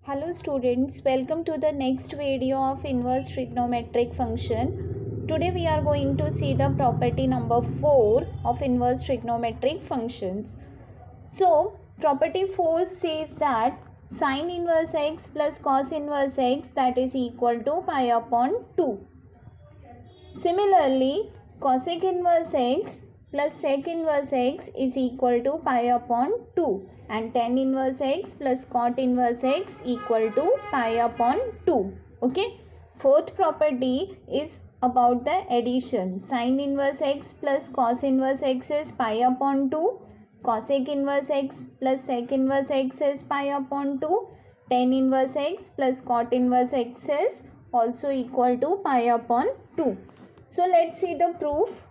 Hello students, welcome to the next video of inverse trigonometric function. Today we are going to see the property number 4 of inverse trigonometric functions. So, property 4 says that sin inverse x plus cos inverse x that is equal to pi upon 2. Similarly, cosec inverse x plus sec inverse x is equal to pi upon 2 and tan inverse x plus cot inverse x equal to pi upon 2. Okay. Fourth property is about the addition. Sin inverse x plus cos inverse x is pi upon 2. Cosec inverse x plus sec inverse x is pi upon 2. Tan inverse x plus cot inverse x is also equal to pi upon 2. So let's see the proof.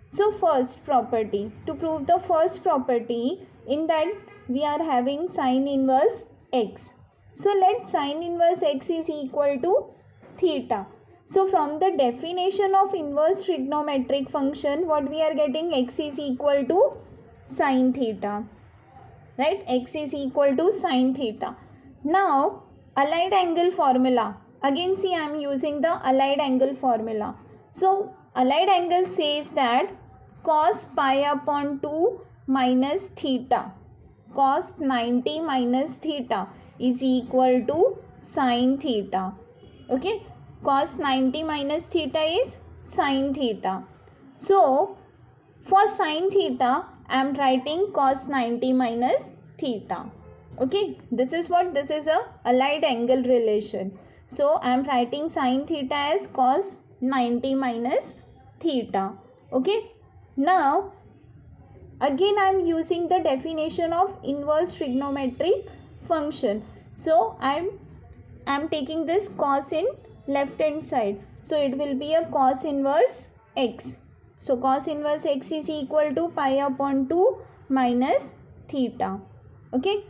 So first property, to prove the first property, in that we are having sin inverse x. So let sin inverse x is equal to theta. So from the definition of inverse trigonometric function, what we are getting, x is equal to sin theta. Right, x is equal to sin theta. Now allied angle formula. Again see, I am using the allied angle formula. So allied angle says that cos pi upon 2 minus theta, cos 90 minus theta is equal to sin theta. Okay, cos 90 minus theta is sin theta. So for sin theta, I am writing cos 90 minus theta. Okay, this is what, this is a allied angle relation. So I am writing sin theta as cos 90 minus theta. Okay, now again I am using the definition of inverse trigonometric function. So I am taking this cos in left hand side. So it will be a cos inverse x. So cos inverse x is equal to pi upon 2 minus theta. Okay,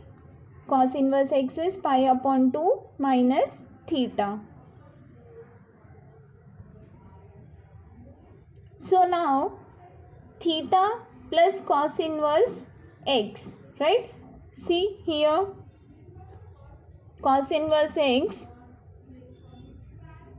cos inverse x is pi upon 2 minus theta. So now theta plus cos inverse x, right? See here, cos inverse x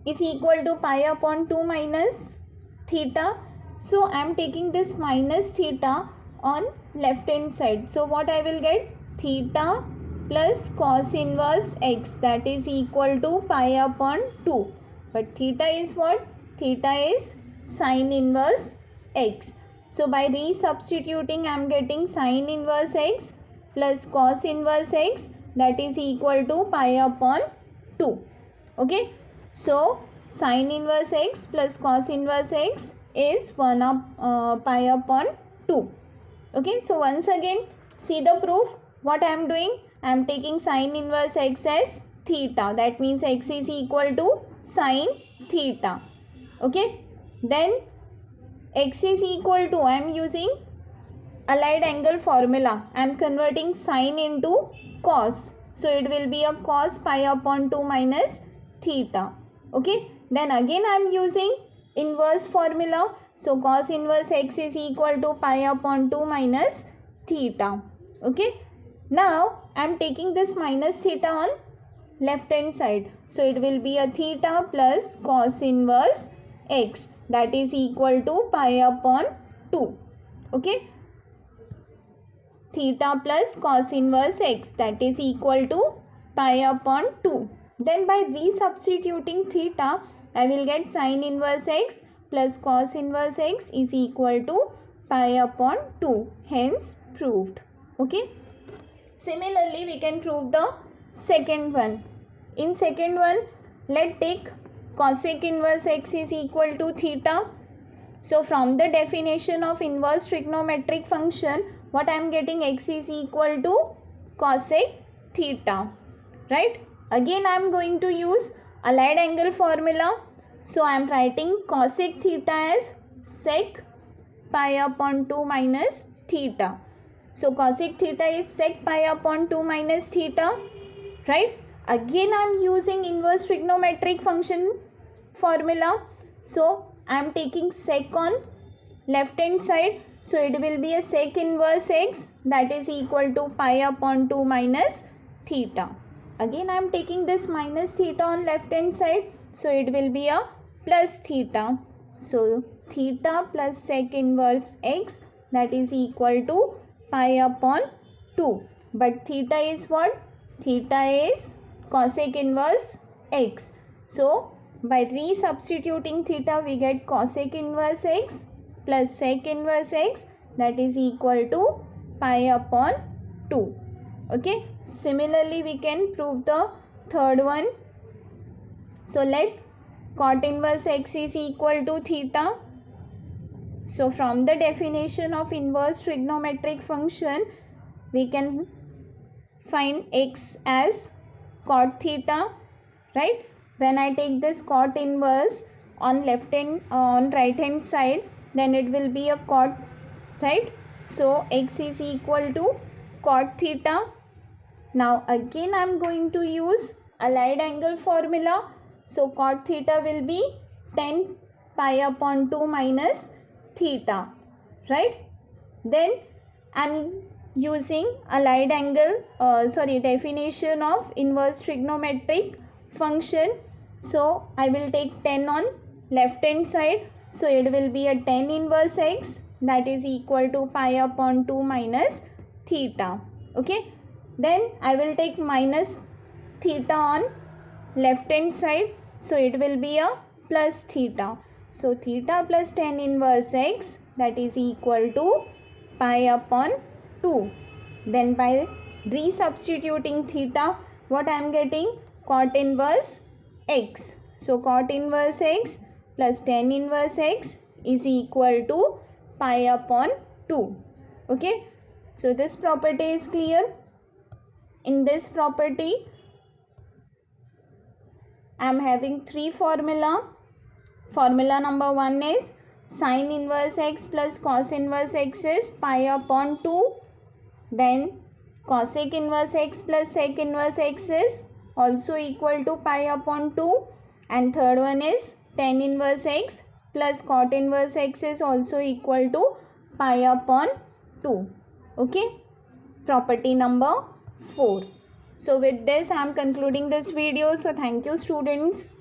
is equal to pi upon 2 minus theta. So I am taking this minus theta on left hand side. So what I will get, theta plus cos inverse x that is equal to pi upon 2. But theta is what? Theta is sin inverse x. So by resubstituting, I am getting sin inverse x plus cos inverse x that is equal to pi upon 2. Okay. So sin inverse x plus cos inverse x is 1 up pi upon 2. Okay. So once again, see the proof. What I am doing? I am taking sin inverse x as theta. That means x is equal to sin theta. Okay. Then x is equal to, I am using allied angle formula. I am converting sin into cos. So it will be a cos pi upon 2 minus theta. Okay. Then again I am using inverse formula. So cos inverse x is equal to pi upon 2 minus theta. Okay. Now I am taking this minus theta on left hand side. So it will be a theta plus cos inverse x that is equal to pi upon 2. Okay. Theta plus cos inverse x that is equal to pi upon 2. Then by resubstituting theta, I will get sin inverse x plus cos inverse x is equal to pi upon 2. Hence proved. Okay. Similarly, we can prove the second one. In second one, let's take cosec inverse x is equal to theta. So from the definition of inverse trigonometric function, what I am getting, x is equal to cosec theta. Right? Again I am going to use allied angle formula. So I am writing cosec theta as sec pi upon 2 minus theta. So cosec theta is sec pi upon 2 minus theta. Right? Again I am using inverse trigonometric function formula. So I am taking sec on left hand side. So it will be a sec inverse x, that is equal to pi upon 2 minus theta. Again I am taking this minus theta on left hand side, so it will be a plus theta. So theta plus sec inverse x, that is equal to pi upon 2. But theta is what? Theta is cosec inverse x. So by resubstituting theta, we get cosec inverse x plus sec inverse x, that is equal to pi upon 2. Okay. Similarly, we can prove the third one. So let cot inverse x is equal to theta. So from the definition of inverse trigonometric function, we can find x as cot theta, right? When I take this cot inverse on right hand side, then it will be a cot, right? So x is equal to cot theta. Now again I am going to use allied angle formula. So cot theta will be 10 pi upon 2 minus theta, right? Then I am using allied angle, definition of inverse trigonometric function. So I will take 10 on left hand side. So it will be a 10 inverse x, that is equal to pi upon 2 minus theta. Okay. Then I will take minus theta on left hand side. So it will be a plus theta. So theta plus 10 inverse x, that is equal to pi upon 2. Then by resubstituting theta, what I am getting? Cot inverse x. So cot inverse x plus 10 inverse x is equal to pi upon 2. Okay. So this property is clear. In this property, I am having three formula. Formula number 1 is sin inverse x plus cos inverse x is pi upon 2. Then cosec inverse x plus sec inverse x is also equal to pi upon 2. And third one is tan inverse x plus cot inverse x is also equal to pi upon 2. Okay. Property number 4. So with this I am concluding this video. So thank you students.